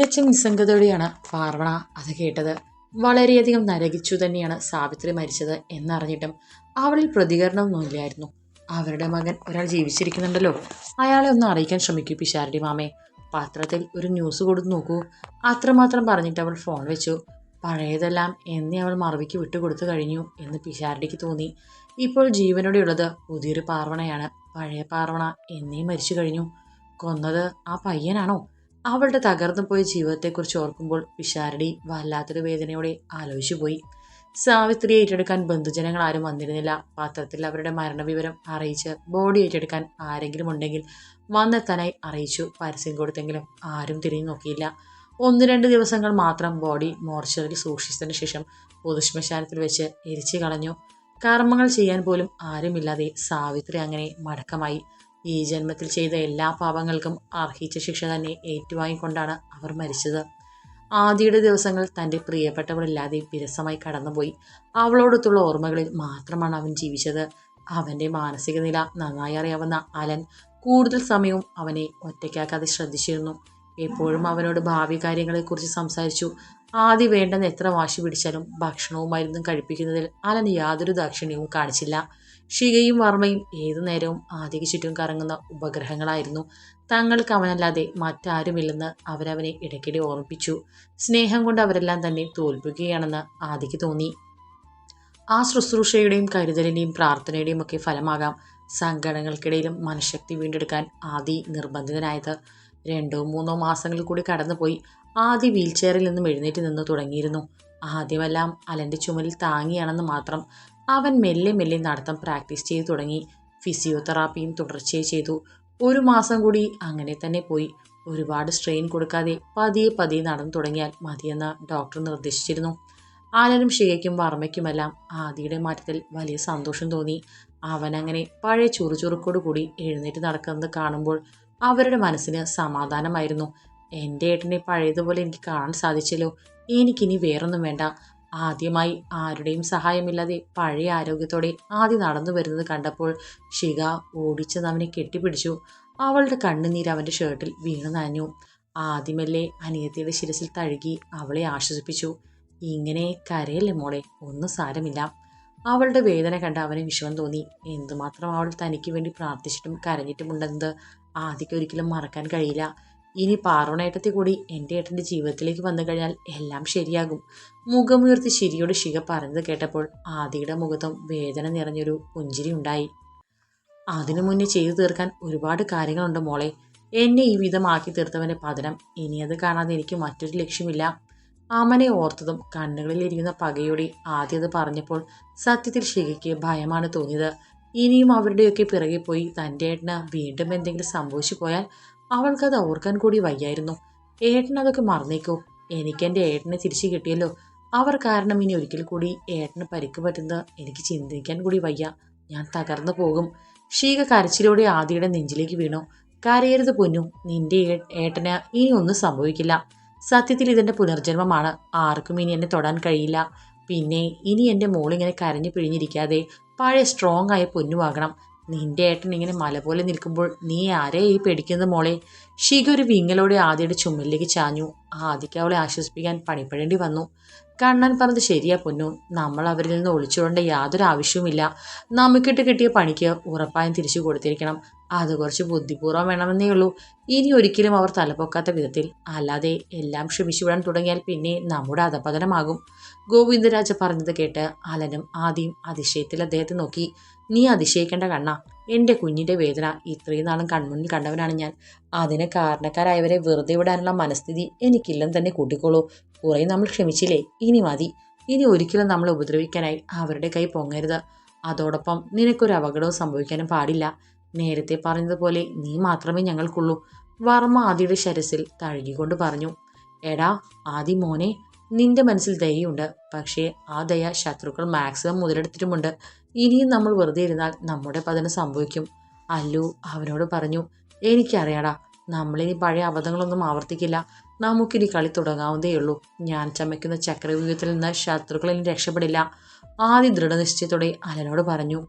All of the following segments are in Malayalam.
തികച്ചും നിസ്സംഗതയോടെയാണ് പാർവണ അത് കേട്ടത്. വളരെയധികം നരകിച്ചു തന്നെയാണ് സാവിത്രി മരിച്ചത് എന്നറിഞ്ഞിട്ടും അവളിൽ പ്രതികരണമൊന്നുമില്ലായിരുന്നു. അവരുടെ മകൻ ഒരാൾ ജീവിച്ചിരിക്കുന്നുണ്ടല്ലോ, അയാളെ ഒന്ന് അറിയിക്കാൻ ശ്രമിക്കൂ പിഷാരടി മാമേ. പത്രത്തിൽ ഒരു ന്യൂസ് കൊടുത്തു നോക്കൂ. അത്രമാത്രം പറഞ്ഞിട്ട് അവൾ ഫോൺ വെച്ചു. പഴയതെല്ലാം എന്നെ അവൾ മറവിക്ക് വിട്ടുകൊടുത്തു കഴിഞ്ഞു എന്ന് പിഷാരടിക്ക് തോന്നി. ഇപ്പോൾ ജീവനോടെയുള്ളത് പുതിയൊരു പാർവണയാണ്. പഴയ പാർവണ എന്നേ മരിച്ചു കഴിഞ്ഞു. കൊന്നത് ആ പയ്യനാണോ? അവളുടെ തകർന്നു പോയ ജീവിതത്തെക്കുറിച്ച് ഓർക്കുമ്പോൾ പിഷാരടി വല്ലാത്തൊരു വേദനയോടെ ആലോചിച്ചു പോയി. സാവിത്രിയെ ഏറ്റെടുക്കാൻ ബന്ധുജനങ്ങൾ ആരും വന്നിരുന്നില്ല. പത്രത്തിൽ അവരുടെ മരണവിവരം അറിയിച്ച് ബോഡി ഏറ്റെടുക്കാൻ ആരെങ്കിലും ഉണ്ടെങ്കിൽ വന്നെത്താനായി അറിയിച്ചു. പരസ്യം കൊടുത്തെങ്കിലും ആരും തിരിഞ്ഞു നോക്കിയില്ല. 1-2 ദിവസങ്ങൾ മാത്രം ബോഡി മോർച്ചറിയിൽ സൂക്ഷിച്ചതിന് ശേഷം പൊതുശ്മശാനത്തിൽ വെച്ച് എരിച്ചു കളഞ്ഞു. കർമ്മങ്ങൾ ചെയ്യാൻ പോലും ആരുമില്ലാതെ സാവിത്രി അങ്ങനെ മടക്കമായി. ഈ ജന്മത്തിൽ ചെയ്ത എല്ലാ പാപങ്ങൾക്കും അർഹിച്ച ശിക്ഷ തന്നെ ഏറ്റുവാങ്ങിക്കൊണ്ടാണ് അവർ മരിച്ചത്. ആദിയുടെ ദിവസങ്ങൾ തൻ്റെ പ്രിയപ്പെട്ടവളില്ലാതെ വിരസമായി കടന്നുപോയി. അവളോടൊത്തുള്ള ഓർമ്മകളിൽ മാത്രമാണ് അവൻ ജീവിച്ചത്. അവൻ്റെ മാനസിക നില നന്നായി അറിയാവുന്ന അലൻ കൂടുതൽ സമയവും അവനെ ഒറ്റയ്ക്കാക്കാതെ ശ്രദ്ധിച്ചിരുന്നു. എപ്പോഴും അവനോട് ഭാവി കാര്യങ്ങളെക്കുറിച്ച് സംസാരിച്ചു. ആദി വേണ്ടെന്ന് എത്ര വാശി പിടിച്ചാലും ഭക്ഷണവും മരുന്നും കഴിപ്പിക്കുന്നതിൽ അലൻ യാതൊരു ദാക്ഷിണ്യവും കാണിച്ചില്ല. ഷികയും വർമ്മയും ഏതു നേരവും ആദിക്ക് ചുറ്റും കറങ്ങുന്ന ഉപഗ്രഹങ്ങളായിരുന്നു. തങ്ങൾക്ക് അവനല്ലാതെ മറ്റാരുമില്ലെന്ന് അവരവനെ ഇടയ്ക്കിടെ ഓർമ്മിപ്പിച്ചു. സ്നേഹം കൊണ്ട് അവരെല്ലാം തന്നെ തോൽപ്പിക്കുകയാണെന്ന് ആദിക്ക് തോന്നി. ആ ശുശ്രൂഷയുടെയും കരുതലിൻ്റെയും പ്രാർത്ഥനയുടെയും ഒക്കെ ഫലമാകാം സങ്കടങ്ങൾക്കിടയിലും മനഃശക്തി വീണ്ടെടുക്കാൻ ആദി നിർബന്ധിതനായത്. 2-3 മാസങ്ങളിൽ കൂടി കടന്നുപോയി. ആദി വീൽചെയറിൽ നിന്നും എഴുന്നേറ്റ് നിന്ന് തുടങ്ങിയിരുന്നു. ആദ്യമെല്ലാം അലൻ്റെ ചുമലിൽ താങ്ങിയാണെന്ന് മാത്രം. അവൻ മെല്ലെ മെല്ലെ നടത്തം പ്രാക്ടീസ് ചെയ്തു തുടങ്ങി. ഫിസിയോതെറാപ്പിയും തുടർച്ചയായി ചെയ്തു. 1 മാസം കൂടി അങ്ങനെ തന്നെ പോയി. ഒരുപാട് സ്ട്രെയിൻ കൊടുക്കാതെ പതിയെ പതിയെ നടന്നു തുടങ്ങിയാൽ മതിയെന്ന് ഡോക്ടർ നിർദ്ദേശിച്ചിരുന്നു. ആലനും ഷികയ്ക്കും വർമ്മയ്ക്കുമെല്ലാം ആദിയുടെ മാറ്റത്തിൽ വലിയ സന്തോഷം തോന്നി. അവനങ്ങനെ പഴയ ചുറുചുറുക്കോടു കൂടി എഴുന്നേറ്റ് നടക്കുന്നത് കാണുമ്പോൾ അവരുടെ മനസ്സിന് സമാധാനമായിരുന്നു. എൻ്റെ ഏട്ടനെ പഴയതുപോലെ എനിക്ക് കാണാൻ സാധിച്ചല്ലോ, എനിക്കിനി വേറൊന്നും വേണ്ട. ആദ്യമായി ആരുടെയും സഹായമില്ലാതെ പഴയ ആരോഗ്യത്തോടെ ആദി നടന്നു വരുന്നത് കണ്ടപ്പോൾ ഷിക ഓടിച്ചെന്ന് അവനെ കെട്ടിപ്പിടിച്ചു. അവളുടെ കണ്ണുനീര് അവൻ്റെ ഷർട്ടിൽ വീണു നനഞ്ഞു. ആദ്യമല്ലേ അനിയത്തിയുടെ ശിരസിൽ തഴുകി അവളെ ആശ്വസിപ്പിച്ചു. ഇങ്ങനെ കരയല്ലേ മോളെ, ഒന്നും സാരമില്ല. അവളുടെ വേദന കണ്ട് അവന് വിഷമം തോന്നി. എന്തുമാത്രം അവൾ തനിക്ക് വേണ്ടി പ്രാർത്ഥിച്ചിട്ടും കരഞ്ഞിട്ടുമുണ്ടെന്നത് ആദിക്ക് ഒരിക്കലും മറക്കാൻ കഴിയില്ല. ഇനി പാർവണേട്ടത്തി കൂടി എൻ്റെ ഏട്ടൻ്റെ ജീവിതത്തിലേക്ക് വന്നു കഴിഞ്ഞാൽ എല്ലാം ശരിയാകും. മുഖമുയർത്തി ചിരിയോട് ഷിക പറഞ്ഞത് കേട്ടപ്പോൾ ആദിയുടെ മുഖത്തും വേദന നിറഞ്ഞൊരു പുഞ്ചിരി ഉണ്ടായി. അതിനു മുന്നേ ചെയ്തു തീർക്കാൻ ഒരുപാട് കാര്യങ്ങളുണ്ട് മോളെ. എന്നെ ഈ വിധമാക്കി തീർത്തവൻ്റെ പതനം ഇനിയത് കാണാതെ എനിക്ക് മറ്റൊരു ലക്ഷ്യമില്ല. അമനെ ഓർത്തതും കണ്ണുകളിലിരിക്കുന്ന പകയോടെ ആദ്യം അത് പറഞ്ഞപ്പോൾ സത്യത്തിൽ ഷികയ്ക്ക് ഭയമാണ് തോന്നിയത്. ഇനിയും അവരുടെയൊക്കെ പിറകെ പോയി തൻ്റെ ഏട്ടന് വീണ്ടും എന്തെങ്കിലും സംഭവിച്ചു പോയാൽ അവൾക്കത് ഓർക്കാൻ കൂടി വയ്യായിരുന്നു. ഏട്ടൻ അതൊക്കെ മറന്നേക്കോ, എനിക്കെൻ്റെ ഏട്ടനെ തിരിച്ചു കിട്ടിയല്ലോ. അവർ കാരണം ഇനി ഒരിക്കൽ കൂടി ഏട്ടന് പരിക്ക് പറ്റുന്നത് എനിക്ക് ചിന്തിക്കാൻ കൂടി വയ്യ. ഞാൻ തകർന്നു പോകും. ഷീക കരച്ചിലൂടെ ആദിയുടെ നെഞ്ചിലേക്ക് വീണു. കരയരുത് പൊന്നു, നിന്റെ ഏട്ടന് ഇനി ഒന്നും സംഭവിക്കില്ല. സത്യത്തിൽ ഇതെൻ്റെ പുനർജന്മമാണ്. ആർക്കും ഇനി എന്നെ തൊടാൻ കഴിയില്ല. പിന്നെ ഇനി എൻ്റെ മോളിങ്ങനെ കരഞ്ഞു പിഴിഞ്ഞിരിക്കാതെ പഴയ സ്ട്രോങ് ആയ പൊന്നുവാകണം. നിന്റെ ഏട്ടൻ ഇങ്ങനെ മല പോലെ നിൽക്കുമ്പോൾ നീ ആരെയായി പേടിക്കുന്നത് മോളെ? ഷിക ഒരു വിങ്ങലോടെ ആദിയുടെ ചുമലിലേക്ക് ചാഞ്ഞു. ആദിക്ക് അവളെ ആശ്വസിപ്പിക്കാൻ പണിപ്പെടേണ്ടി വന്നു. കണ്ണൻ പറഞ്ഞത് ശരിയാ പൊന്നു, നമ്മൾ അവരിൽ നിന്ന് ഒളിച്ചുകൊണ്ട യാതൊരു ആവശ്യവുമില്ല. നമുക്കിട്ട് കിട്ടിയ പണിക്ക് ഉറപ്പായും തിരിച്ചു കൊടുത്തിരിക്കണം. അത് കുറച്ച് ബുദ്ധിപൂർവ്വം വേണമെന്നേ ഉള്ളൂ. ഇനി ഒരിക്കലും അവർ തലപ്പൊക്കാത്ത വിധത്തിൽ. അല്ലാതെ എല്ലാം ക്ഷമിച്ചു വിടാൻ തുടങ്ങിയാൽ പിന്നെ നമ്മുടെ അധപതനമാകും. ഗോവിന്ദരാജ പറഞ്ഞത് കേട്ട് അലനും ആദിയും അതിശയത്തിൽ അദ്ദേഹത്തെ നോക്കി. നീ അതിശയിക്കേണ്ട കണ്ണ, എൻ്റെ കുഞ്ഞിൻ്റെ വേദന ഇത്രയും നാളും കൺമുന്നിൽ കണ്ടവനാണ് ഞാൻ. അതിന് കാരണക്കാരായവരെ വെറുതെ വിടാനുള്ള മനസ്ഥിതി എനിക്കില്ലെന്ന് തന്നെ കൂട്ടിക്കോളൂ. കുറേ നമ്മൾ ക്ഷമിച്ചില്ലേ, ഇനി മതി. ഇനി ഒരിക്കലും നമ്മളെ ഉപദ്രവിക്കാനായി അവരുടെ കൈ പൊങ്ങരുത്. അതോടൊപ്പം നിനക്കൊരു അപകടവും സംഭവിക്കാനും പാടില്ല. നേരത്തെ പറഞ്ഞതുപോലെ നീ മാത്രമേ ഞങ്ങൾക്കുള്ളൂ. വർമ്മ ആദിയുടെ ശിരസിൽ തഴുകിക്കൊണ്ട് പറഞ്ഞു. എടാ ആദി മോനെ, നിന്റെ മനസ്സിൽ ദയയുണ്ട്. പക്ഷേ ആ ദയ ശത്രുക്കൾ മാക്സിമം മുതലെടുത്തിട്ടുമുണ്ട്. ഇനിയും നമ്മൾ വെറുതെ ഇരുന്നാൽ നമ്മുടെ പതനം സംഭവിക്കും. അല്ലു അവനോട് പറഞ്ഞു. എനിക്കറിയാടാ, നമ്മളിനി പഴയ അബദ്ധങ്ങളൊന്നും ആവർത്തിക്കില്ല. നമുക്കിനി കളി തുടങ്ങാവുന്നതേയുള്ളൂ. ഞാൻ ചമയ്ക്കുന്ന ചക്രവ്യൂഹത്തിൽ നിന്ന് ശത്രുക്കൾ ഇനി രക്ഷപ്പെടില്ല. ആദി ദൃഢനിശ്ചയത്തോടെ അലനോട് പറഞ്ഞു.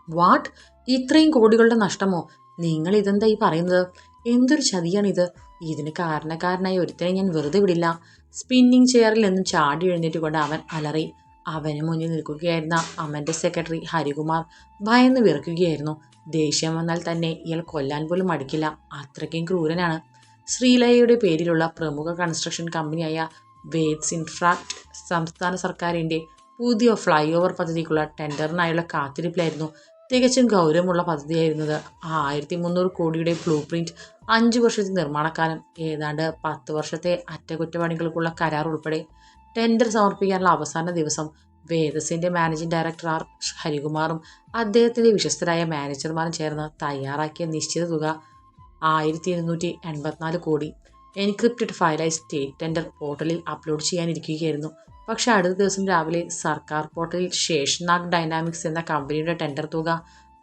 വാട്ട്, ഇത്രയും കോടികളുടെ നഷ്ടമോ? നിങ്ങൾ ഇതെന്താ ഈ പറയുന്നത്? എന്തൊരു ചതിയാണിത്? ഇതിന് കാരണക്കാരനായ ഒരുത്തനെ ഞാൻ വെറുതെ വിടില്ല. സ്പിന്നിങ് ചെയറിൽ നിന്നും ചാടി എഴുന്നേറ്റുകൊണ്ട് അവൻ അലറി. അവന് മുന്നിൽ നിൽക്കുകയായിരുന്ന അമ്മൻ്റെ സെക്രട്ടറി ഹരികുമാർ ഭയന്ന് വിറയ്ക്കുകയായിരുന്നു. ദേഷ്യം വന്നാൽ തന്നെ ഇയാൾ കൊല്ലാൻ പോലും മടിക്കില്ല, അത്രയ്ക്കും ക്രൂരനാണ്. ശ്രീലയയുടെ പേരിലുള്ള പ്രമുഖ കൺസ്ട്രക്ഷൻ കമ്പനിയായ വേദ്സ് ഇൻഫ്രാക്ട് സംസ്ഥാന സർക്കാരിൻ്റെ പുതിയ ഫ്ലൈ ഓവർ പദ്ധതിക്കുള്ള ടെൻഡറിനായുള്ള കാത്തിരിപ്പിലായിരുന്നു. തികച്ചും ഗൗരവമുള്ള പദ്ധതിയായിരുന്നത്. 1300 കോടിയുടെ ബ്ലൂ പ്രിന്റ്, 5 വർഷത്തെ നിർമ്മാണക്കാലം, ഏതാണ്ട് 10 വർഷത്തെ അറ്റകുറ്റപ്പണികൾക്കുള്ള കരാർ ഉൾപ്പെടെ. ടെൻഡർ സമർപ്പിക്കാനുള്ള അവസാന ദിവസം വേദസിന്റെ മാനേജിംഗ് ഡയറക്ടർ ആർ ഹരികുമാറും അദ്ദേഹത്തിന്റെ വിശ്വസ്തരായ മാനേജർമാരും ചേർന്ന് തയ്യാറാക്കിയ നിശ്ചിത തുക 1284 കോടി എൻക്രിപ്റ്റഡ് ഫയലായി സ്റ്റേറ്റ് ടെൻഡർ പോർട്ടലിൽ അപ്ലോഡ് ചെയ്യാനിരിക്കുകയായിരുന്നു. പക്ഷെ അടുത്ത ദിവസം രാവിലെ സർക്കാർ പോർട്ടലിൽ ശേഷനാഗ് ഡൈനാമിക്സ് എന്ന കമ്പനിയുടെ ടെൻഡർ തുക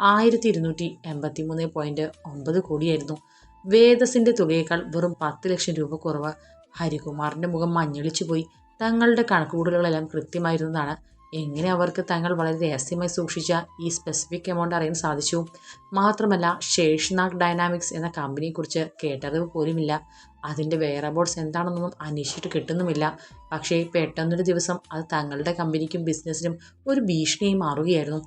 1283.9 കോടിയായിരുന്നു. വേദസിന്റെ തുകയേക്കാൾ വെറും 10 ലക്ഷം രൂപ കുറവ്. ഹരികുമാറിന്റെ മുഖം മഞ്ഞളിച്ചു പോയി. തങ്ങളുടെ കണക്കുകൂട്ടലുകളെല്ലാം കൃത്യമായിരുന്നതാണ്. എങ്ങനെ അവർക്ക് തങ്ങൾ വളരെ രഹസ്യമായി സൂക്ഷിച്ച ഈ സ്പെസിഫിക് എമൗണ്ട് അറിയാൻ സാധിച്ചു? മാത്രമല്ല, ശേഷനാഗ് ഡൈനാമിക്സ് എന്ന കമ്പനിയെക്കുറിച്ച് കേട്ടറിവ് പോലുമില്ല. അതിൻ്റെ വെയറബോർഡ്സ് എന്താണെന്നൊന്നും അന്വേഷിച്ചിട്ട് കിട്ടുന്നുമില്ല. പക്ഷേ പെട്ടെന്നൊരു ദിവസം അത് തങ്ങളുടെ കമ്പനിക്കും ബിസിനസ്സിനും ഒരു ഭീഷണിയായി മാറുകയായിരുന്നു.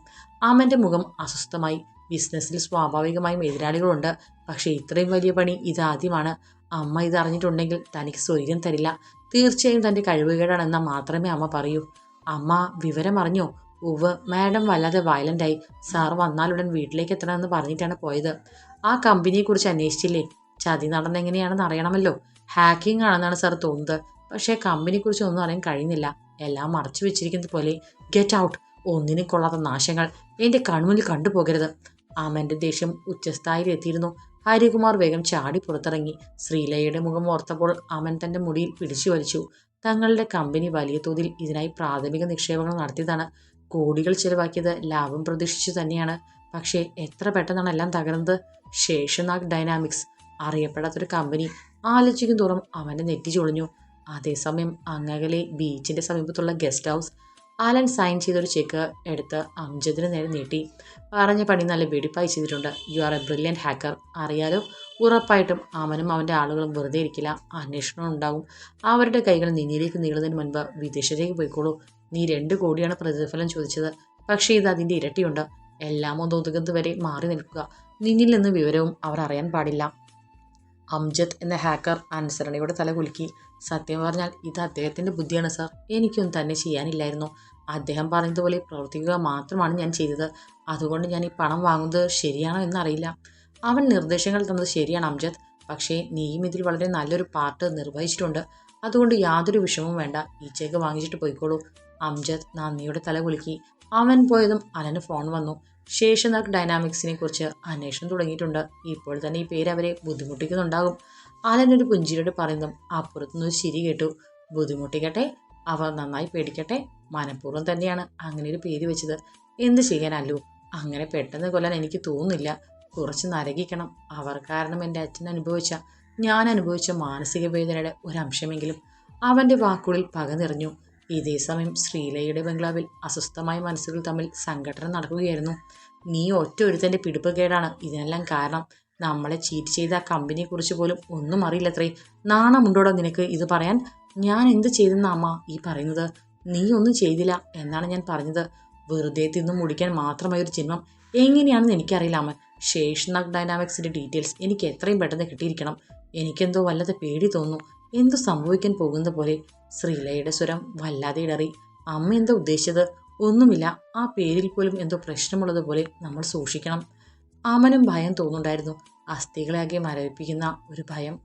അമൻ്റെ മുഖം അസ്വസ്ഥമായി. ബിസിനസ്സിൽ സ്വാഭാവികമായും എതിരാളികളുണ്ട്. പക്ഷേ ഇത്രയും വലിയ പണി ഇതാദ്യമാണ്. അമ്മ ഇതറിഞ്ഞിട്ടുണ്ടെങ്കിൽ തനിക്ക് സ്വൈര്യം തരില്ല. തീർച്ചയായും തൻ്റെ കഴിവുകേടാണെന്നാൽ മാത്രമേ അമ്മ പറയൂ. അമ്മ വിവരം അറിഞ്ഞോ? ഉവ്, മാഡം വല്ലാതെ വയലൻ്റായി. സാർ വന്നാലുടൻ വീട്ടിലേക്ക് എത്തണമെന്ന് പറഞ്ഞിട്ടാണ് പോയത്. ആ കമ്പനിയെക്കുറിച്ച് അന്വേഷിച്ചില്ലേ? ചതി നടന്നെങ്ങനെയാണെന്ന് അറിയണമല്ലോ. ഹാക്കിംഗ് ആണെന്നാണ് സാർ തോന്നുന്നത്. പക്ഷേ കമ്പനിയെക്കുറിച്ച് ഒന്നും അറിയാൻ കഴിയുന്നില്ല. എല്ലാം മറച്ചു വെച്ചിരിക്കുന്നത് പോലെ. Get out! ഒന്നിനും കൊള്ളാത്ത നാശങ്ങൾ എൻ്റെ കൺമുന്നിൽ കണ്ടുപോകരുത്. അമൻ്റെ ദേഷ്യം ഉച്ചസ്ഥായിയിൽ എത്തിയിരുന്നു. ഹരികുമാർ വേഗം ചാടി പുറത്തിറങ്ങി. ശ്രീലയുടെ മുഖം ഓർത്തപ്പോൾ അമൻ തൻ്റെ മുടിയിൽ പിടിച്ചു വലിച്ചു. തങ്ങളുടെ കമ്പനി വലിയ തോതിൽ ഇതിനായി പ്രാഥമിക നിക്ഷേപങ്ങൾ നടത്തിയതാണ്. കോടികൾ ചെലവാക്കിയത് ലാഭം പ്രതീക്ഷിച്ചു തന്നെയാണ്. പക്ഷേ എത്ര പെട്ടെന്നാണ് എല്ലാം തകർന്നത്. ശേഷനാഗ് ഡൈനാമിക്സ്, അറിയപ്പെടാത്തൊരു കമ്പനി. ആലോചിക്കും തോറും അവൻ്റെ നെറ്റി ചൊളിഞ്ഞു. അതേസമയം അങ്ങകലെ ബീച്ചിൻ്റെ സമീപത്തുള്ള ഗസ്റ്റ് ഹൗസ്. അലൻ സൈൻ ചെയ്തൊരു ചെക്ക് എടുത്ത് അംജദിന് നേരെ നീട്ടി. പറഞ്ഞ പണി നല്ല വെടിപ്പായി ചെയ്തിട്ടുണ്ട്. You are A brilliant hacker. അറിയാലോ? ഉറപ്പായിട്ടും അവനും അവൻ്റെ ആളുകളും വെറുതെ ഇരിക്കില്ല. അന്വേഷണം ഉണ്ടാകും. അവരുടെ കൈകൾ നിന്നിലേക്ക് നീളുന്നതിന് മുൻപ് വിദേശത്തേക്ക് പോയിക്കോളൂ. നീ 2 കോടിയാണ് പ്രതിഫലം ചോദിച്ചത്. പക്ഷേ ഇത് അതിൻ്റെ ഇരട്ടിയുണ്ട്. എല്ലാം ഒന്ന് ഒതുങ്ങുന്നത് വരെ മാറി നിൽക്കുക. നിന്നിൽ നിന്ന് വിവരവും അവർ അറിയാൻ പാടില്ല. അംജദ് എന്ന ഹാക്കർ അനുസരണയോടെ തല കുലുക്കി. സത്യം പറഞ്ഞാൽ ഇത് അദ്ദേഹത്തിൻ്റെ ബുദ്ധിയാണ് സാർ. എനിക്കൊന്നും തന്നെ ചെയ്യാനില്ലായിരുന്നു. അദ്ദേഹം പറഞ്ഞതുപോലെ പ്രവർത്തിക്കുക മാത്രമാണ് ഞാൻ ചെയ്തത്. അതുകൊണ്ട് ഞാൻ ഈ പണം വാങ്ങുന്നത് ശരിയാണോ എന്നറിയില്ല. അവൻ നിർദ്ദേശങ്ങൾ തന്നത് ശരിയാണ് അംജദ്. പക്ഷേ നീയും ഇതിൽ വളരെ നല്ലൊരു പാർട്ട് നിർവഹിച്ചിട്ടുണ്ട്. അതുകൊണ്ട് യാതൊരു വിഷമവും വേണ്ട. ഈ ചെക്ക് വാങ്ങിച്ചിട്ട് പോയിക്കോളൂ. അംജദ് നന്ദിയോടെ തല കുലുക്കി. അവൻ പോയതും അലന് ഫോൺ വന്നു. ശേഷനാഗ് ഡൈനാമിക്സിനെ കുറിച്ച് അന്വേഷണം തുടങ്ങിയിട്ടുണ്ട്. ഇപ്പോൾ തന്നെ ഈ പേര് അവരെ ബുദ്ധിമുട്ടിക്കുന്നുണ്ടാകും. അലനൊരു പുഞ്ചിരിയോട് പറയുന്നതും അപ്പുറത്തുനിന്നൊരു ചിരി കേട്ടു. ബുദ്ധിമുട്ടിക്കട്ടെ, അവർ നന്നായി പേടിക്കട്ടെ. മനഃപൂർവ്വം തന്നെയാണ് അങ്ങനെ ഒരു പേര് വെച്ചത്. എന്ത് ചെയ്യാനല്ലോ? അങ്ങനെ പെട്ടെന്ന് കൊല്ലാൻ എനിക്ക് തോന്നുന്നില്ല. കുറച്ച് നരകിക്കണം. അവർ കാരണം എൻ്റെ അച്ഛൻ ഞാൻ അനുഭവിച്ച മാനസിക വേദനയുടെ ഒരംശമെങ്കിലും. അവൻ്റെ വാക്കുകളിൽ പക നിറഞ്ഞു. ഇതേ സമയം ശ്രീലയുടെ ബംഗ്ലാവിൽ അസ്വസ്ഥമായ മനസ്സുകൾ തമ്മിൽ സംഘടന നടക്കുകയായിരുന്നു. നീ ഒറ്റ ഒരുത്തൻ്റെ പിടിപ്പുകേടാണ് ഇതിനെല്ലാം കാരണം. നമ്മളെ ചീറ്റ് ചെയ്ത ആ കമ്പനിയെക്കുറിച്ച് പോലും ഒന്നും അറിയില്ലത്രേ. നാണമുണ്ടോടോ നിനക്ക് ഇത് പറയാൻ? ഞാൻ എന്ത് ചെയ്തെന്ന അമ്മ ഈ പറയുന്നത്? നീ ഒന്നും ചെയ്തില്ല എന്നാണ് ഞാൻ പറഞ്ഞത്. വെറുതെ തിന്നു മുടിക്കാൻ മാത്രമായ ഒരു ജന്മം. എങ്ങനെയാണെന്ന് എനിക്കറിയില്ല അമ്മ. ശേഷനാഗ് ഡൈനാമിക്സിൻ്റെ ഡീറ്റെയിൽസ് എനിക്ക് എത്രയും പെട്ടെന്ന് കിട്ടിയിരിക്കണം. എനിക്കെന്തോ വല്ലാതെ പേടി തോന്നുന്നു. എന്തോ സംഭവിക്കാൻ പോകുന്ന പോലെ. ശ്രീലയുടെ സ്വരം വല്ലാതെ ഇടറി. അമ്മ എന്താ ഉദ്ദേശിച്ചത്? ഒന്നുമില്ല. ആ പേരിൽ പോലും എന്തോ പ്രശ്നമുള്ളതുപോലെ. നമ്മൾ സൂക്ഷിക്കണം. അമനും ഭയം തോന്നുന്നുണ്ടായിരുന്നു. അസ്ഥികളെയാകെ മരവിപ്പിക്കുന്ന ഒരു ഭയം.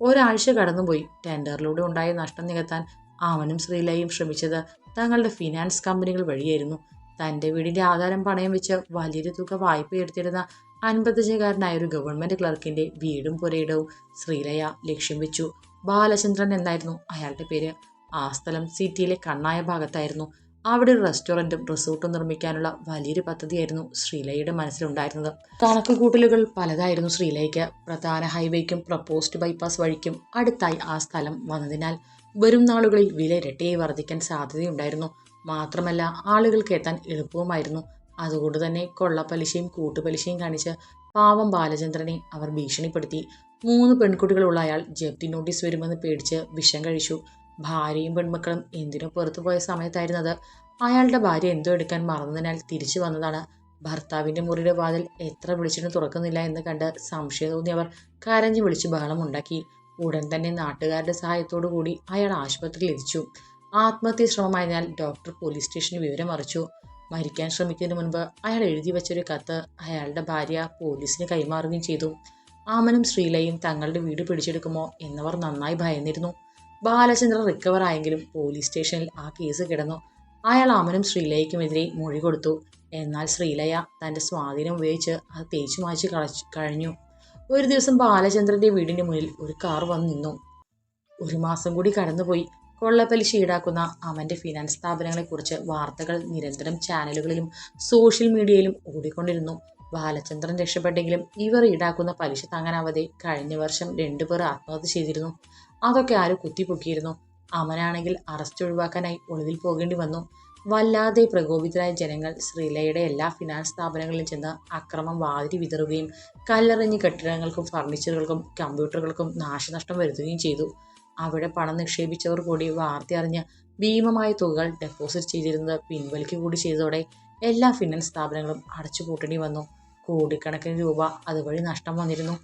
ഒരാഴ്ച കടന്നുപോയി. ടെൻഡറിലൂടെ ഉണ്ടായ നഷ്ടം നികത്താൻ അമനും ശ്രീലയും ശ്രമിച്ചത് തങ്ങളുടെ ഫിനാൻസ് കമ്പനികൾ വഴിയായിരുന്നു. തൻ്റെ വീടിൻ്റെ ആധാരം പണയം വെച്ച് വലിയൊരു തുക വായ്പ എടുത്തിരുന്ന 55-കാരനായ ഒരു ഗവൺമെൻറ് ക്ലർക്കിൻ്റെ വീടും പുരയിടവും ശ്രീലയ ലക്ഷ്യം വെച്ചു. ബാലചന്ദ്രൻ എന്നായിരുന്നു അയാളുടെ പേര്. ആ സ്ഥലം സിറ്റിയിലെ കണ്ണായ ഭാഗത്തായിരുന്നു. അവിടെ ഒരു റെസ്റ്റോറൻറ്റും റിസോർട്ടും നിർമ്മിക്കാനുള്ള വലിയൊരു പദ്ധതിയായിരുന്നു ശ്രീലയുടെ മനസ്സിലുണ്ടായിരുന്നത്. കണക്കുകൂട്ടലുകൾ പലതായിരുന്നു ശ്രീലയ്ക്ക്. പ്രധാന ഹൈവേക്കും പ്രപ്പോസ്ഡ് ബൈപ്പാസ് വഴിക്കും അടുത്തായി ആ സ്ഥലം വന്നതിനാൽ വരും നാളുകളിൽ വില ഇരട്ടിയായി വർദ്ധിക്കാൻ സാധ്യതയുണ്ടായിരുന്നു. മാത്രമല്ല ആളുകൾക്ക് എത്താൻ എളുപ്പവുമായിരുന്നു. അതുകൊണ്ട് തന്നെ കൊള്ളപ്പലിശയും കൂട്ടുപലിശയും കാണിച്ച് പാവം ബാലചന്ദ്രനെ അവർ ഭീഷണിപ്പെടുത്തി. 3 പെൺകുട്ടികളുള്ള അയാൾ ജപ്തി നോട്ടീസ് വരുമെന്ന് പേടിച്ച് വിഷം കഴിച്ചു. ഭാര്യയും പെൺമക്കളും എന്തിനോ പുറത്തു പോയ സമയത്തായിരുന്നത്. അയാളുടെ ഭാര്യ എന്തോ എടുക്കാൻ മറന്നതിനാൽ തിരിച്ചു വന്നതാണ്. ഭർത്താവിന്റെ മുറിയുടെ വാതിൽ എത്ര വിളിച്ചിട്ടും തുറക്കുന്നില്ല എന്ന് കണ്ട് സംശയം തോന്നി അവർ കരഞ്ഞു വിളിച്ച് ബഹളമുണ്ടാക്കി. ഉടൻ തന്നെ നാട്ടുകാരുടെ സഹായത്തോടു കൂടി അയാൾ ആശുപത്രിയിൽ എത്തിച്ചു. ആത്മഹത്യ ശ്രമമായതിനാൽ ഡോക്ടർ പോലീസ് സ്റ്റേഷനിൽ വിവരം അറിയിച്ചു. മരിക്കാൻ ശ്രമിക്കുന്നതിന് മുൻപ് അയാൾ എഴുതി വെച്ചൊരു കത്ത് അയാളുടെ ഭാര്യ പോലീസിന് കൈമാറുകയും ചെയ്തു. ആമനും ശ്രീലയും തങ്ങളുടെ വീട് പിടിച്ചെടുക്കുമോ എന്നവർ നന്നായി ഭയന്നിരുന്നു. ബാലചന്ദ്രൻ റിക്കവർ ആയെങ്കിലും പോലീസ് സ്റ്റേഷനിൽ ആ കേസ് കിടന്നു. അയാൾ ആമനും ശ്രീലയ്ക്കുമെതിരെ മൊഴി കൊടുത്തു. എന്നാൽ ശ്രീലയ തന്റെ സ്വാധീനം ഉപയോഗിച്ച് അത് തേച്ചു മായ്ച്ചു കഴിഞ്ഞു. ഒരു ദിവസം ബാലചന്ദ്രന്റെ വീടിന്റെ മുന്നിൽ ഒരു കാർ വന്നു നിന്നു. 1 മാസം കൂടി കടന്നുപോയി. കൊള്ളപ്പലിശ ഈടാക്കുന്ന അവന്റെ ഫിനാൻസ് സ്ഥാപനങ്ങളെക്കുറിച്ച് വാർത്തകൾ നിരന്തരം ചാനലുകളിലും സോഷ്യൽ മീഡിയയിലും ഓടിക്കൊണ്ടിരുന്നു. ബാലചന്ദ്രൻ രക്ഷപ്പെട്ടെങ്കിലും ഇവർ ഈടാക്കുന്ന പലിശ താങ്ങാനാവാതെ കഴിഞ്ഞ വർഷം 2 പേർ ആത്മഹത്യ ചെയ്തിരുന്നു. അതൊക്കെ ആരും കുത്തിപ്പൊക്കിയിരുന്നു. അവനാണെങ്കിൽ അറസ്റ്റ് ഒഴിവാക്കാനായി ഒളിവിൽ പോകേണ്ടി വന്നു. വല്ലാതെ പ്രകോപിതരായ ജനങ്ങൾ ശ്രീലയുടെ എല്ലാ ഫിനാൻസ് സ്ഥാപനങ്ങളിലും ചെന്ന് അക്രമം വാതിരി വിതറുകയും കല്ലെറിഞ്ഞ് കെട്ടിടങ്ങൾക്കും ഫർണിച്ചറുകൾക്കും കമ്പ്യൂട്ടറുകൾക്കും നാശനഷ്ടം വരുത്തുകയും ചെയ്തു. അവിടെ പണം നിക്ഷേപിച്ചവർ കൂടി വാർത്തയറിഞ്ഞ് ഭീമമായ തുകകൾ ഡെപ്പോസിറ്റ് ചെയ്തിരുന്നത് പിൻവലിക്കുക കൂടി ചെയ്തതോടെ എല്ലാ ഫിനാൻസ് സ്ഥാപനങ്ങളും അടച്ചുപൂട്ടേണ്ടി വന്നു. കോടിക്കണക്കിന് രൂപ അതുവഴി നഷ്ടം വന്നിരുന്നു.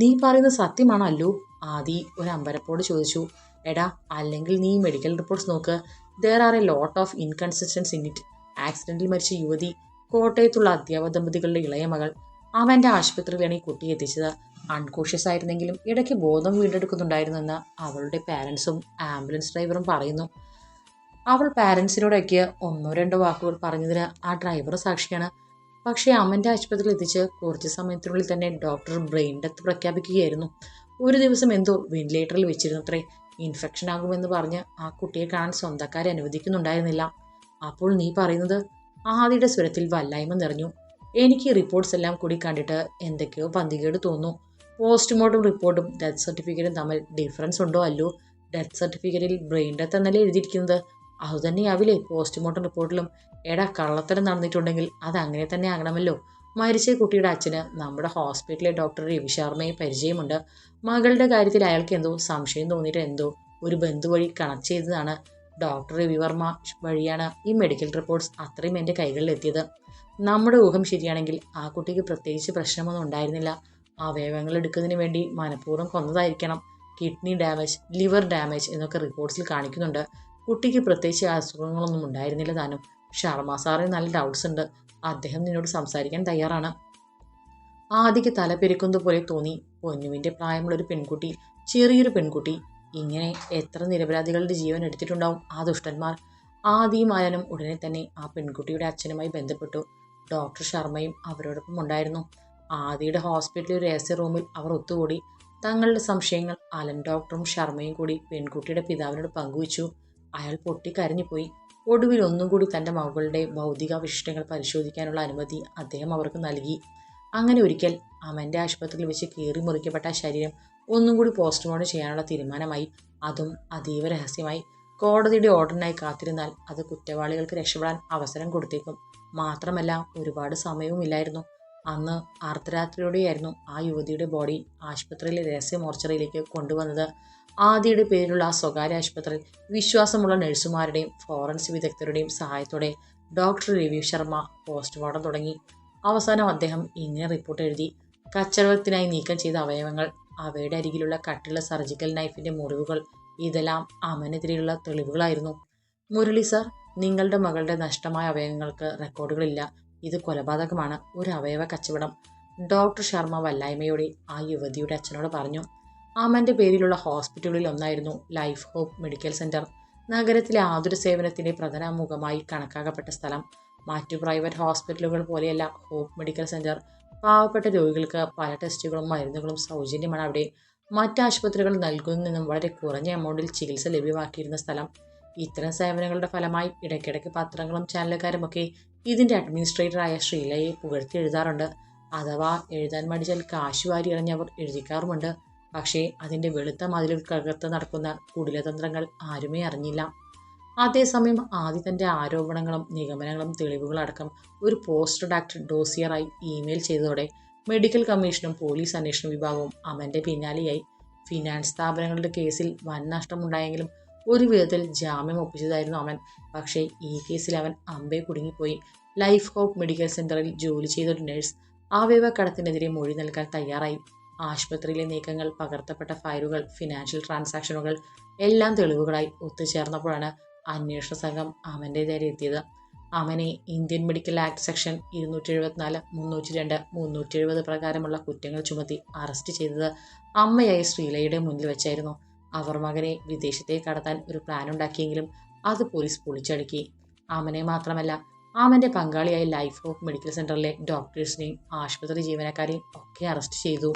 നീ പറയുന്നത് സത്യമാണോ അല്ലു? ആദി ഒരു അമ്പരപ്പോട് ചോദിച്ചു. എടാ, അല്ലെങ്കിൽ നീ മെഡിക്കൽ റിപ്പോർട്ട്സ് നോക്ക്. There are a lot of inconsistency in it. ആക്സിഡന്റിൽ മരിച്ച യുവതി കോട്ടയത്തുള്ള അധ്യാപക ദമ്പതികളുടെ ഇളയ മകൾ. അവന്റെ ആശുപത്രിയിലാണ് ഈ കുട്ടിയെ എത്തിച്ചത്. അൺകോഷ്യസ് ആയിരുന്നെങ്കിലും ഇടയ്ക്ക് ബോധം വീണ്ടെടുക്കുന്നുണ്ടായിരുന്നെന്ന് അവളുടെ പാരൻസും ആംബുലൻസ് ഡ്രൈവറും പറയുന്നു. അവൾ പാരൻസിനോടൊക്കെ 1-2 വാക്കുകൾ പറഞ്ഞതിന് ആ ഡ്രൈവർ സാക്ഷിയാണ്. പക്ഷേ അമ്മൻ്റെ ആശുപത്രിയിൽ എത്തിച്ച് കുറച്ച് സമയത്തിനുള്ളിൽ തന്നെ ഡോക്ടർ ബ്രെയിൻ ഡെത്ത് പ്രഖ്യാപിക്കുകയായിരുന്നു. ഒരു ദിവസം എന്തോ വെന്റിലേറ്ററിൽ വെച്ചിരുന്നത്രേ. ഇൻഫെക്ഷൻ ആകുമെന്ന് പറഞ്ഞ് ആ കുട്ടിയെ കാണാൻ സ്വന്തക്കാരെ അനുവദിക്കുന്നുണ്ടായിരുന്നില്ല. അപ്പോൾ നീ പറയുന്നത്? ആദിയുടെ സ്വരത്തിൽ വല്ലായ്മ നിറഞ്ഞു. എനിക്ക് ഈ റിപ്പോർട്ട്സ് എല്ലാം കൂടി കണ്ടിട്ട് എന്തൊക്കെയോ പന്തികേട് തോന്നുന്നു. പോസ്റ്റ്മോർട്ടം റിപ്പോർട്ടും ഡെത്ത് സർട്ടിഫിക്കറ്റും തമ്മിൽ ഡിഫറൻസ് ഉണ്ടോ അല്ലോ? ഡെത്ത് സർട്ടിഫിക്കറ്റിൽ ബ്രെയിൻ ഡെത്ത് എന്നല്ലേ എഴുതിയിരിക്കുന്നത്? അതുതന്നെയാവില്ലേ പോസ്റ്റ്മോർട്ടം റിപ്പോർട്ടിലും? എടാ, കള്ളത്തരം നടന്നിട്ടുണ്ടെങ്കിൽ അത് അങ്ങനെ തന്നെ ആകണമല്ലോ. മരിച്ച കുട്ടിയുടെ അച്ഛന് നമ്മുടെ ഹോസ്പിറ്റലിലെ ഡോക്ടർ രവി ശർമ്മയെ പരിചയമുണ്ട്. മകളുടെ കാര്യത്തിൽ അയാൾക്ക് എന്തോ സംശയം തോന്നിയിട്ട് എന്തോ ഒരു ബന്ധു വഴി കണക്ട് ചെയ്തതാണ്. ഡോക്ടർ രവിവർമ്മ വഴിയാണ് ഈ മെഡിക്കൽ റിപ്പോർട്ട്സ് അത്രയും എൻ്റെ കൈകളിലെത്തിയത്. നമ്മുടെ ഊഹം ശരിയാണെങ്കിൽ ആ കുട്ടിക്ക് പ്രത്യേകിച്ച് പ്രശ്നമൊന്നും ഉണ്ടായിരുന്നില്ല. അവയവങ്ങൾ എടുക്കുന്നതിന് വേണ്ടി മനഃപൂർവ്വം കൊന്നതായിരിക്കണം. കിഡ്നി ഡാമേജ്, ലിവർ ഡാമേജ് എന്നൊക്കെ റിപ്പോർട്ട്സിൽ കാണിക്കുന്നുണ്ട്. കുട്ടിക്ക് പ്രത്യേകിച്ച് അസുഖങ്ങളൊന്നും ഉണ്ടായിരുന്നില്ല താനും. ശർമ്മ സാറിന് നല്ല ഡൗട്ട്സ് ഉണ്ട്. അദ്ദേഹം നിന്നോട് സംസാരിക്കാൻ തയ്യാറാണ്. ആദിക്ക് തല പെരുക്കുന്നത് പോലെ തോന്നി. പൊന്നുവിൻ്റെ പ്രായമുള്ളൊരു പെൺകുട്ടി, ചെറിയൊരു പെൺകുട്ടി. ഇങ്ങനെ എത്ര നിരപരാധികളുടെ ജീവൻ എടുത്തിട്ടുണ്ടാവും ആ ദുഷ്ടന്മാർ. ആദിയും ആയനും ഉടനെ തന്നെ ആ പെൺകുട്ടിയുടെ അച്ഛനുമായി ബന്ധപ്പെട്ടു. ഡോക്ടർ ശർമ്മയും അവരോടൊപ്പം ഉണ്ടായിരുന്നു. ആദിയുടെ ഹോസ്പിറ്റലിൽ രഹസ്യ റൂമിൽ അവർ ഒത്തുകൂടി. തങ്ങളുടെ സംശയങ്ങൾ അലൻ ഡോക്ടറും ശർമ്മയും കൂടി പെൺകുട്ടിയുടെ പിതാവിനോട് പങ്കുവച്ചു. അയാൾ പൊട്ടിക്കരഞ്ഞുപോയി. ഒടുവിൽ ഒന്നും കൂടി തൻ്റെ മകളുടെ ഭൗതികാവശിഷ്ടങ്ങൾ പരിശോധിക്കാനുള്ള അനുമതി അദ്ദേഹം അവർക്ക് നൽകി. അങ്ങനെ ഒരിക്കൽ അമൻ്റെ ആശുപത്രിയിൽ വെച്ച് കീറി മുറിക്കപ്പെട്ട ശരീരം ഒന്നും കൂടി പോസ്റ്റ്മോർട്ടം ചെയ്യാനുള്ള തീരുമാനമായി. അതും അതീവ രഹസ്യമായി. കോടതിയുടെ ഓർഡറിനായി കാത്തിരുന്നാൽ അത് കുറ്റവാളികൾക്ക് രക്ഷപ്പെടാൻ അവസരം കൊടുത്തേക്കും. മാത്രമല്ല ഒരുപാട് സമയവുമില്ലായിരുന്നു. അന്ന് അർദ്ധരാത്രിയോടെയായിരുന്നു ആ യുവതിയുടെ ബോഡി ആശുപത്രിയിലെ രഹസ്യ മോർച്ചറിയിലേക്ക് കൊണ്ടുവന്നത്. ആദിയുടെ പേരിലുള്ള ആ സ്വകാര്യ ആശുപത്രിയിൽ വിശ്വാസമുള്ള നഴ്സുമാരുടെയും ഫോറൻസിക് വിദഗ്ധരുടെയും സഹായത്തോടെ ഡോക്ടർ രവി ശർമ്മ പോസ്റ്റ്മോർട്ടം തുടങ്ങി. അവസാനം അദ്ദേഹം ഇങ്ങനെ റിപ്പോർട്ട് എഴുതി. കച്ചവടത്തിനായി നീക്കം ചെയ്ത അവയവങ്ങൾ, അവയുടെ അരികിലുള്ള കട്ടിയുള്ള സർജിക്കൽ നൈഫിന്റെ മുറിവുകൾ, ഇതെല്ലാം അമനെതിരെയുള്ള തെളിവുകളായിരുന്നു. മുരളി സാർ, നിങ്ങളുടെ മകളുടെ നഷ്ടമായ അവയവങ്ങൾക്ക് റെക്കോർഡുകളില്ല. ഇത് കൊലപാതകമാണ്, ഒരു അവയവ കച്ചവടം. ഡോക്ടർ ശർമ്മ വല്ലായ്മയോടെ ആ യുവതിയുടെ അച്ഛനോട് പറഞ്ഞു. അമന്റെ പേരിലുള്ള ഹോസ്പിറ്റലുകളിൽ ഒന്നായിരുന്നു ലൈഫ് ഹോപ്പ് മെഡിക്കൽ സെന്റർ. നഗരത്തിലെ ആതുര സേവനത്തിന്റെ പ്രധാന മുഖമായി കണക്കാക്കപ്പെട്ട സ്ഥലം. മറ്റു പ്രൈവറ്റ് ഹോസ്പിറ്റലുകൾ പോലെയല്ല ഹോപ്പ് മെഡിക്കൽ സെന്റർ. പാവപ്പെട്ട രോഗികൾക്ക് പല ടെസ്റ്റുകളും മരുന്നുകളും സൗജന്യമാണ് അവിടെ. മറ്റ് ആശുപത്രികൾ നൽകുന്നതിൽ നിന്നും വളരെ കുറഞ്ഞ എമൗണ്ടിൽ ചികിത്സ ലഭ്യമാക്കിയിരുന്ന സ്ഥലം. ഇത്തരം സേവനങ്ങളുടെ ഫലമായി ഇടയ്ക്കിടയ്ക്ക് പത്രങ്ങളും ചാനലുകാരുമൊക്കെ ഇതിന്റെ അഡ്മിനിസ്ട്രേറ്ററായ ശ്രീലയെ പുകഴ്ത്തി എഴുതാറുണ്ട്. അഥവാ എഴുതാൻ മടിച്ചാൽ കാശ് വാരി എറിഞ്ഞവർ എഴുതിക്കാറുമുണ്ട്. പക്ഷേ അതിന്റെ വെളുത്ത മതിലുകൾക്കകത്ത് നടക്കുന്ന കുടിലതന്ത്രങ്ങൾ ആരുമേ അറിഞ്ഞില്ല. അതേസമയം ആദ്യ തന്റെ ആരോപണങ്ങളും നിഗമനങ്ങളും തെളിവുകളടക്കം ഒരു പോസ്റ്റ് റിഡാക്റ്റഡ് ഡോസിയറായി ഇമെയിൽ ചെയ്തതോടെ മെഡിക്കൽ കമ്മീഷനും പോലീസ് അന്വേഷണ വിഭാഗവും അമൻ്റെ പിന്നാലെയായി. ഫിനാൻസ് സ്ഥാപനങ്ങളുടെ കേസിൽ വൻ നഷ്ടമുണ്ടായെങ്കിലും ഒരു വിധത്തിൽ ജാമ്യം ഒപ്പിച്ചതായിരുന്നു അമൻ. പക്ഷേ ഈ കേസിൽ അവൻ അമ്പേ കുടുങ്ങിപ്പോയി. ലൈഫ് ഹോപ്പ് മെഡിക്കൽ സെന്ററിൽ ജോലി ചെയ്തൊരു നഴ്സ് അവയവക്കടത്തിനെതിരെ മൊഴി നൽകാൻ തയ്യാറായി. ആശുപത്രിയിലെ നീക്കങ്ങൾ, പകർത്തപ്പെട്ട ഫയലുകൾ, ഫിനാൻഷ്യൽ ട്രാൻസാക്ഷനുകൾ എല്ലാം തെളിവുകളായി ഒത്തുചേർന്നപ്പോഴാണ് അന്വേഷണ സംഘം അമൻ്റെ നേരെ എത്തിയത്. അമനെ ഇന്ത്യൻ മെഡിക്കൽ ആക്ട് സെക്ഷൻ 274, 302, 370 പ്രകാരമുള്ള കുറ്റങ്ങൾ ചുമത്തി അറസ്റ്റ് ചെയ്തത് അമ്മയായ ശ്രീലയുടെ മുന്നിൽ വെച്ചായിരുന്നു. അവർ മകനെ വിദേശത്തേക്ക് കടത്താൻ ഒരു പ്ലാൻ ഉണ്ടാക്കിയെങ്കിലും അത് പോലീസ് പൊളിച്ചടുക്കി. അമനെ മാത്രമല്ല, അമൻ്റെ പങ്കാളിയായ ലൈഫ് ഹോപ്പ് മെഡിക്കൽ സെന്ററിലെ ഡോക്ടേഴ്സിനെയും ആശുപത്രി ജീവനക്കാരെയും ഒക്കെ അറസ്റ്റ് ചെയ്തു.